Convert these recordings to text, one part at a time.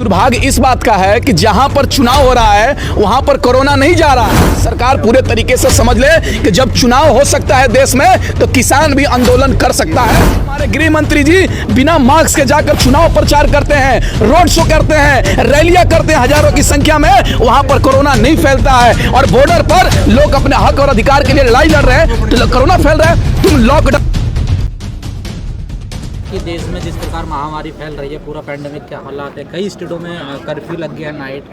दुर्भाग्य इस बात का है कि जहां पर चुनाव हो रहा है वहां पर कोरोना नहीं जा रहा है। सरकार पूरे तरीके से समझ ले कि जब चुनाव हो सकता है देश में तो किसान भी आंदोलन कर सकता है। हमारे गृह मंत्री जी बिना मास्क के जाकर चुनाव प्रचार करते हैं, रोड शो करते हैं, रैलियां करते हैं हजारों की संख्या में, वहां पर कोरोना नहीं फैलता है। और बॉर्डर पर लोग अपने हक और अधिकार के लिए लड़ाई लड़ रहे हैं तो कोरोना फैल रहा है। तुम लॉकडाउन कि देश में जिस प्रकार महामारी फैल रही है, पूरा पैंडेमिक के हालात है, कई स्टेटों में कर्फ्यू लग गया नाइट,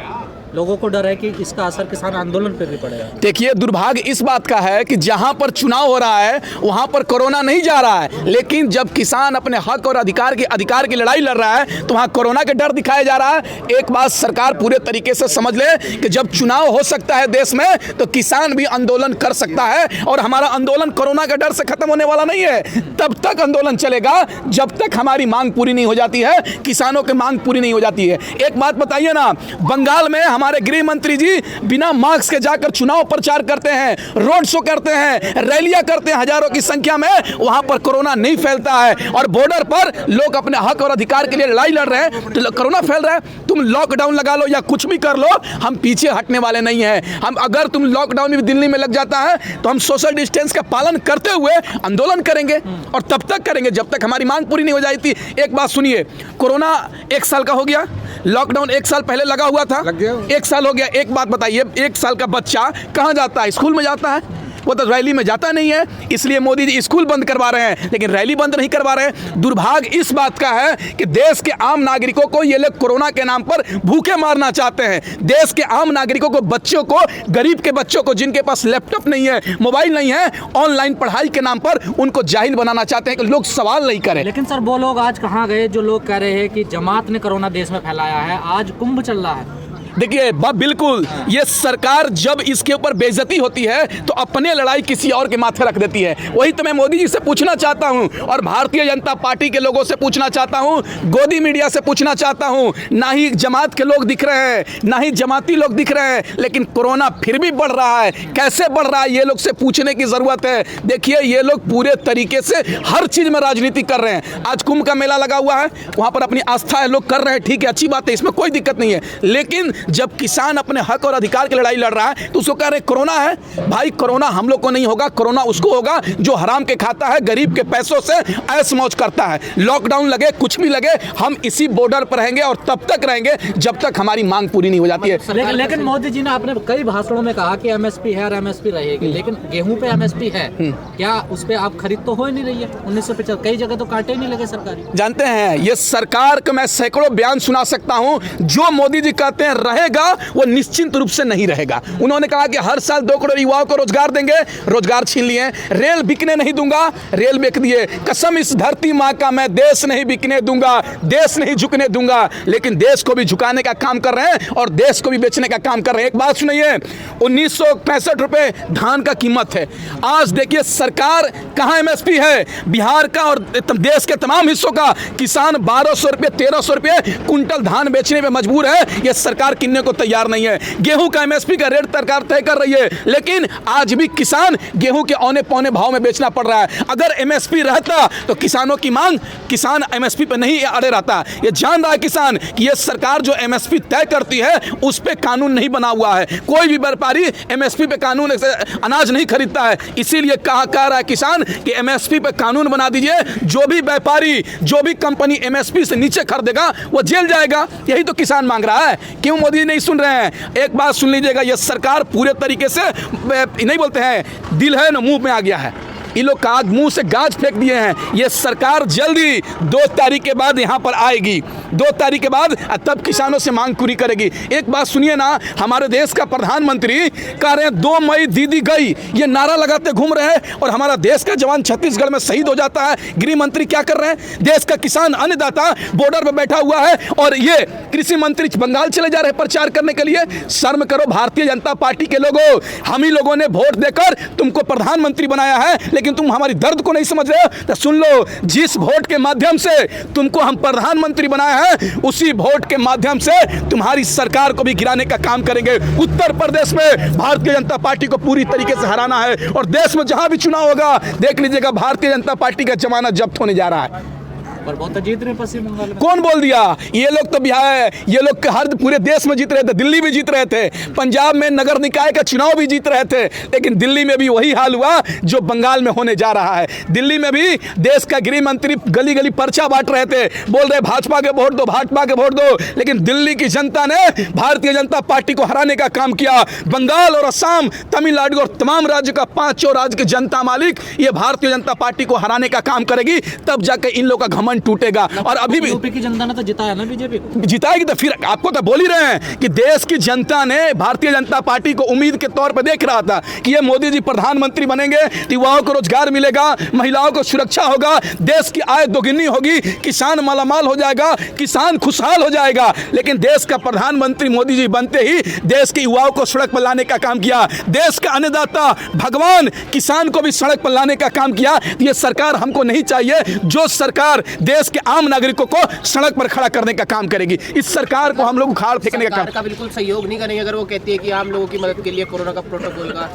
लोगों को डर है कि इसका असर किसान आंदोलन पे भी पड़ेगा। देखिए, दुर्भाग्य इस बात का है कि जहां पर चुनाव हो रहा है वहां पर कोरोना नहीं जा रहा है, लेकिन जब किसान अपने हक और अधिकार की लड़ाई लड़ रहा है तो वहां कोरोना का डर दिखाया जा रहा है। एक बात सरकार पूरे तरीके से समझ ले कि जब चुनाव हो सकता है देश में तो किसान भी आंदोलन कर सकता है। और हमारा आंदोलन कोरोना का डर से खत्म होने वाला नहीं है। तब तक आंदोलन चलेगा जब तक हमारी मांग पूरी नहीं हो जाती है, किसानों की मांग पूरी नहीं हो जाती है। एक बात बताइए ना, बंगाल में हमारे गृह मंत्री जी बिना मास्क के जाकर चुनाव प्रचार करते हैं, रोड शो करते हैं, रैलियां करते हैं हजारों की संख्या में, वहां पर कोरोना नहीं फैलता है। और बॉर्डर पर लोग अपने हक और अधिकार के लिए लड़ाई लड़ रहे हैं तो कोरोना फैल रहा है। तुम लॉकडाउन लगा लो या कुछ भी कर लो, हम पीछे हटने वाले नहीं हैं। हम अगर तुम लॉकडाउन भी दिल्ली में लग जाता है तो हम सोशल डिस्टेंस का पालन करते हुए आंदोलन करेंगे और तब तक करेंगे जब तक हमारी मांग पूरी नहीं हो जाती। एक बात सुनिए, कोरोना 1 साल का हो गया, लॉकडाउन 1 साल पहले लगा हुआ था, 1 साल हो गया। एक बात बताइए, 1 साल का बच्चा कहाँ जाता है? स्कूल में जाता है? वो तो रैली में जाता नहीं है, इसलिए मोदी जी स्कूल बंद करवा रहे हैं लेकिन रैली बंद नहीं करवा रहे हैं। दुर्भाग्य इस बात का है कि देश के आम नागरिकों को ये लोग कोरोना के नाम पर भूखे मारना चाहते हैं। देश के आम नागरिकों को, बच्चों को, गरीब के बच्चों को जिनके पास लैपटॉप नहीं है, मोबाइल नहीं है, ऑनलाइन पढ़ाई के नाम पर उनको जाहिल बनाना चाहते हैं कि लोग सवाल नहीं करें। लेकिन सर, वो लोग आज कहाँ गए जो लोग कह रहे हैं कि जमात ने कोरोना देश में फैलाया है? आज कुंभ चल रहा है। देखिए बिल्कुल, ये सरकार जब इसके ऊपर बेइज्जती होती है तो अपने लड़ाई किसी और के माथे रख देती है। वही तो मैं मोदी जी से पूछना चाहता हूं और भारतीय जनता पार्टी के लोगों से पूछना चाहता हूं, गोदी मीडिया से पूछना चाहता हूं। ना ही जमात के लोग दिख रहे हैं, ना ही जमाती लोग दिख रहे हैं, लेकिन कोरोना फिर भी बढ़ रहा है। कैसे बढ़ रहा है ये लोग से पूछने की जरूरत है। देखिए, ये लोग पूरे तरीके से हर चीज में राजनीति कर रहे हैं। आज कुंभ का मेला लगा हुआ है, वहां पर अपनी आस्था है, लोग कर रहे हैं, ठीक है, अच्छी बात है, इसमें कोई दिक्कत नहीं है। लेकिन जब किसान अपने हक और अधिकार की लड़ाई लड़ रहा है तो उसको कह रहे कोरोना है। भाई, कोरोना हम लोग को नहीं होगा, कोरोना उसको होगा जो हराम के खाता है, गरीब के पैसों से ऐश मौज करता है। लॉकडाउन लगे, कुछ भी लगे, हम इसी बॉर्डर पर रहेंगे और तब तक रहेंगे जब तक हमारी मांग पूरी नहीं हो जाती है। लेकिन मोदी जी ने अपने कई भाषणों में कहा कि एमएसपी है और एमएसपी रहेगी, लेकिन गेहूं पे एमएसपी है क्या? उस पे आप खरीद तो हो ही नहीं रही है। 1950 कई जगह तो कांटे नहीं लगे सरकारी। जानते हैं, ये सरकार को मैं सैकड़ों बयान सुना सकता हूं, जो मोदी जी कहते हैं रहेगा वो निश्चित रूप से नहीं रहेगा। उन्होंने कहा कि हर साल 2 करोड़ युवाओं को रोजगार देंगे, रोजगार छीन लिए। रेल बिकने नहीं दूंगा, रेल बेच दिए। कसम इस धरती मां का, मैं देश नहीं बिकने दूंगा, देश नहीं झुकने दूंगा। लेकिन देश को भी झुकाने का काम कर रहे हैं और देश को भी बेचने का काम कर रहे हैं। एक बात सुनिए, 1965 रुपए धान का कीमत है। आज देखिए सरकार कहां एमएसपी है। बिहार का और देश के तमाम हिस्सों का किसान 1200 रुपये 1300 रुपये कुंटल धान बेचने में मजबूर है। यह सरकार किनने को तैयार नहीं है। गेहूं का एमएसपी का रेट सरकार तय कर रही है, लेकिन आज भी किसान गेहूं के औने पौने भाव में बेचना पड़ रहा है। अगर एमएसपी रहता तो किसानों की मांग, किसान एमएसपी पे नहीं अड़े रहता। ये जान रहा है किसान कि ये सरकार जो एमएसपी तय करती है उस पे कानून नहीं बना हुआ है। कोई भी व्यापारी एमएसपी पे कानून से अनाज नहीं खरीदता है। इसीलिए कह रहा है किसान कि एमएसपी पे कानून बना दीजिए। जो भी व्यापारी, जो भी कंपनी एमएसपी से नीचे खरीदेगा वो जेल जाएगा। यही तो किसान मांग रहा है। क्यों मोदी नहीं सुन रहे हैं? एक बात सुन लीजिएगा, यह सरकार पूरे तरीके से नहीं बोलते हैं, दिल है ना मुंह में आ गया है। ये लोग का मुंह से गाज फेंक दिए हैं। ये सरकार जल्दी 2 तारीख के बाद यहाँ पर आएगी, 2 तारीख के बाद, तब किसानों से मांग पूरी करेगी। एक बात सुनिए ना, हमारे देश का प्रधानमंत्री कह रहे हैं 2 मई दीदी गई, ये नारा लगाते घूम रहे हैं और हमारा देश का जवान छत्तीसगढ़ में शहीद हो जाता है। गृह मंत्री क्या कर रहे हैं? देश का किसान अन्नदाता बॉर्डर पर बैठा हुआ है और ये कृषि मंत्री बंगाल चले जा रहे हैं प्रचार करने के लिए। शर्म करो भारतीय जनता पार्टी के लोगों, हम ही लोगों ने वोट देकर तुमको प्रधानमंत्री बनाया है, लेकिन तुम हमारी दर्द को नहीं समझ रहे हो। तो सुन लो, जिस वोट के माध्यम से तुमको हम प्रधानमंत्री बनाया है, उसी वोट के माध्यम से तुम्हारी सरकार को भी गिराने का काम करेंगे। उत्तर प्रदेश में भारतीय जनता पार्टी को पूरी तरीके से हराना है और देश में जहां भी चुनाव होगा देख लीजिएगा भारतीय जनता पार्टी का जमानत जब्त होने जा रहा है। पर बहुत जीत रहे पश्चिम बंगाल में। कौन बोल दिया? ये लोग तो बिहार, ये लोग हर पूरे देश में जीत रहे थे, दिल्ली भी जीत रहे थे, पंजाब में नगर निकाय का चुनाव भी जीत रहे थे, लेकिन दिल्ली में भी वही हाल हुआ जो बंगाल में होने जा रहा है। दिल्ली में भी देश का गृह मंत्री गली गली पर्चा बांट रहे थे, बोल रहे भाजपा के वोट दो, भाजपा के वोट दो, लेकिन दिल्ली की जनता ने भारतीय जनता पार्टी को हराने का काम किया। बंगाल और असम, तमिलनाडु और तमाम राज्य का, पांचों राज्य की जनता मालिक ये भारतीय जनता पार्टी को हराने का काम करेगी, तब जाकर इन लोगों का घमंड टूटेगा। और अभी भी यूपी की जनता ने तो जिताया ना बीजेपी को, जिताएगी तो फिर आपको तो बोल ही रहे हैं कि देश की जनता ने भारतीय जनता पार्टी को उम्मीद के तौर पर देख रहा था कि ये मोदी जी प्रधानमंत्री बनेंगे, युवाओं को रोजगार मिलेगा, महिलाओं को सुरक्षा होगा, देश की आय दोगुनी होगी, किसान मालामाल हो जाएगा, किसान खुशहाल हो जाएगा। लेकिन देश का प्रधानमंत्री मोदी जी बनते ही देश के युवाओं को सड़क पर लाने का काम किया, देश का अन्नदाता भगवान किसान को भी सड़क पर लाने का काम किया। ये सरकार हमको नहीं चाहिए जो सरकार देश के आम नागरिकों को सड़क पर खड़ा करने का काम करेगी। इस सरकार को हम लोग उखाड़ फेंकने का काम, बिल्कुल सहयोग नहीं करेंगे अगर वो कहती है कि आम लोगों की मदद के लिए कोरोना का प्रोटोकॉल का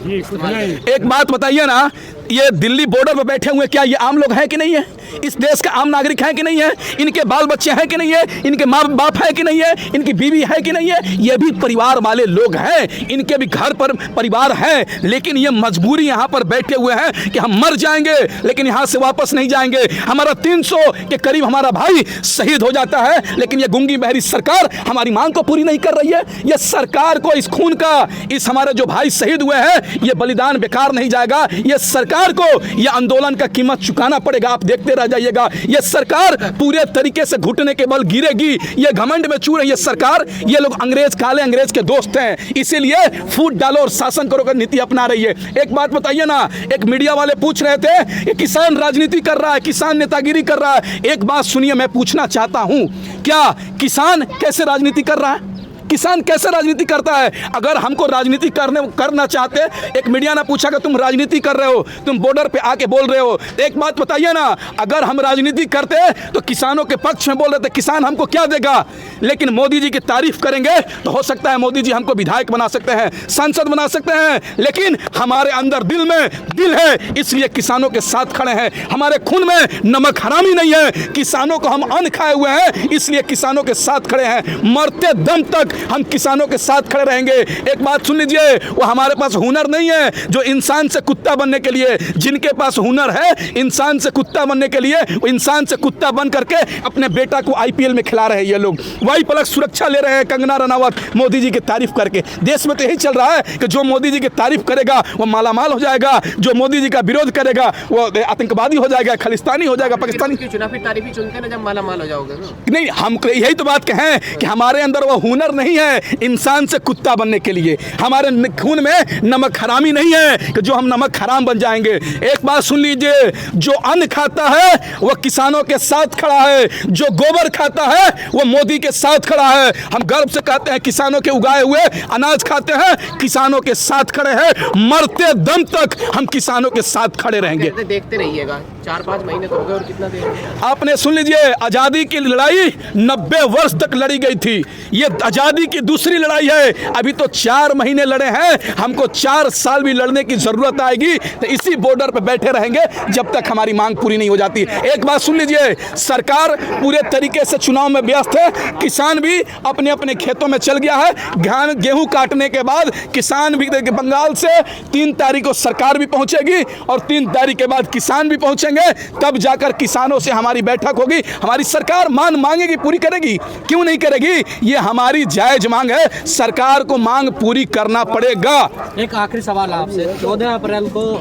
इस्तेमाल। एक बात बताइए ना, ये दिल्ली बॉर्डर पर बैठे हुए क्या ये आम लोग हैं कि नहीं है? इस देश का आम नागरिक हैं कि नहीं है? इनके बाल बच्चे हैं कि नहीं है? इनके माँ बाप है कि नहीं है? इनकी बीवी है कि नहीं है? ये भी परिवार वाले लोग हैं, इनके भी घर पर परिवार है, लेकिन ये मजबूरी यहाँ पर बैठे हुए हैं कि हम मर जाएंगे लेकिन यहाँ से वापस नहीं जाएंगे। हमारा 300 के करीब हमारा भाई शहीद हो जाता है, लेकिन ये गूंगी बहरी सरकार हमारी मांग को पूरी नहीं कर रही है। ये सरकार को इस खून का, इस हमारे जो भाई शहीद हुए हैं, ये बलिदान बेकार नहीं जाएगा। ये सरकार को ये आंदोलन का कीमत चुकाना पड़ेगा। आप देखते रह जाइएगा, ये सरकार पूरे तरीके से घुटने के बल गिरेगी। ये घमंड में चूर है ये सरकार। ये लोग अंग्रेज, काले अंग्रेज के दोस्त हैं, इसीलिए फूट डालो और शासन करो का नीति अपना रही है। एक बात बताइए ना, एक मीडिया वाले पूछ रहे थे कि किसान राजनीति कर रहा है, किसान नेतागिरी कर रहा है। एक बात सुनिए, मैं पूछना चाहता हूं, क्या किसान कैसे राजनीति कर रहा है? किसान कैसे राजनीति करता है? अगर हमको राजनीति करना चाहते, एक मीडिया ने पूछा कि तुम राजनीति कर रहे हो, तुम बॉर्डर पे आके बोल रहे हो, एक बात बताइए ना, अगर हम राजनीति करते तो किसानों के पक्ष में बोल रहे थे, किसान हमको क्या देगा? लेकिन मोदी जी की तारीफ करेंगे तो हो सकता है मोदी जी हमको विधायक बना सकते हैं, सांसद बना सकते हैं, लेकिन हमारे अंदर दिल में दिल है, इसलिए किसानों के साथ खड़े हैं। हमारे खून में नमक हरामी नहीं है, किसानों को हम अन्न खाए हुए हैं, इसलिए किसानों के साथ खड़े हैं। मरते दम तक हम किसानों के साथ खड़े रहेंगे। एक बात सुन लीजिए, वो हमारे पास हुनर नहीं है जो इंसान से कुत्ता बनने के लिए, जिनके पास हुनर है इंसान से कुत्ता बनने के लिए, वो इंसान से कुत्ता बन करके अपने बेटा को आईपीएल में खिला रहे हैं। ये लोग वही पलक सुरक्षा ले रहे हैं, कंगना रनावत मोदी जी की तारीफ करके। देश में तो यही चल रहा है कि जो मोदी जी की तारीफ करेगा वो मालामाल हो जाएगा, जो मोदी जी का विरोध करेगा वो आतंकवादी हो जाएगा, खालिस्तानी हो जाएगा, पाकिस्तानी। चुनावी तारीफ ही चुनते ना जब मालामाल हो जाओगे। नहीं, हम यही तो बात कहें कि हमारे अंदर वो हुनर नहीं है इंसान से कुत्ता बनने के लिए, हमारे खून में नमक हरामी नहीं है कि जो हम नमक हराम बन जाएंगे। एक बात सुन लीजिए, जो अन्न खाता है वो किसानों के साथ खड़ा है, जो गोबर खाता है वो मोदी के साथ खड़ा है। हम गर्व से कहते हैं किसानों के उगाए हुए अनाज खाते हैं, किसानों के साथ खड़े हैं, मरते दम तक हम किसानों के साथ खड़े रहेंगे। देखते रहिएगा, 4-5 महीने तो हो गए और कितना देर। आपने सुन लीजिए, आजादी की लड़ाई 90 वर्ष तक लड़ी गई थी, ये आजादी की दूसरी लड़ाई है। अभी तो 4 महीने लड़े हैं, हमको 4 साल भी लड़ने की जरूरत आएगी, तो इसी बॉर्डर पे बैठे रहेंगे जब तक हमारी मांग पूरी नहीं हो जाती। एक बात सुन लीजिए, सरकार पूरे तरीके से चुनाव में व्यस्त है, किसान भी अपने अपने खेतों में चल गया है। गेहूं काटने के बाद किसान भी, बंगाल से 3 तारीख को सरकार भी पहुंचेगी और 3 तारीख के बाद किसान भी पहुंचेंगे, तब जाकर किसानों से हमारी बैठक होगी। हमारी सरकार मांगेगी, पूरी करेगी, क्यों नहीं करेगी? ये हमारी जायज मांग है, सरकार को मांग पूरी करना पड़ेगा। एक आखिरी सवाल आपसे, 14 अप्रैल को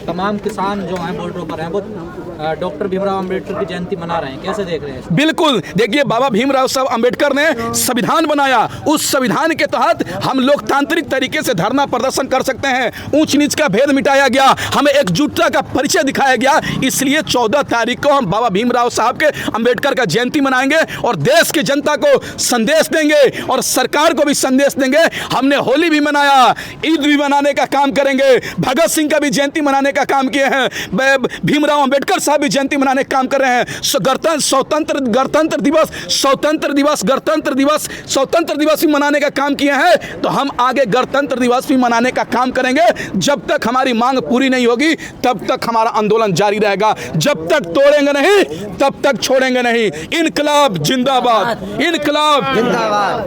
तमाम किसान जो हैं बॉर्डर पर हैं वो डॉक्टर भीमराव अंबेडकर की जयंती मना रहे हैं, कैसे देख रहे हैं? बिल्कुल, देखिए, बाबा भीमराव साहब अंबेडकर ने संविधान बनाया, उस संविधान के तहत हम लोकतांत्रिक तरीके से धरना प्रदर्शन कर सकते हैं, ऊंच नीच का भेद मिटाया गया, हमें एकजुटता का परिचय दिखाया गया। इसलिए 14 तारीख को हम बाबा भीमराव साहब के अंबेडकर का जयंती मनाएंगे और देश की जनता को संदेश देंगे और सरकार को भी संदेश देंगे। हमने होली भी मनाया, ईद भी मनाने का काम करेंगे, भगत सिंह का भी जयंती मनाने का काम किए हैं, भीमराव अंबेडकर साहब भी जयंती मनाने का काम कर रहे हैं। स्वतंत्र दिवस भी मनाने का काम किए हैं, तो हम आगे गणतंत्र दिवस भी मनाने का काम करेंगे। जब तक हमारी मांग पूरी नहीं होगी तब तक हमारा आंदोलन जारी रहेगा। जब तक तोड़ेंगे नहीं तब तक छोड़ेंगे नहीं। इनकलाब जिंदाबाद, इनकलाब जिंदाबाद।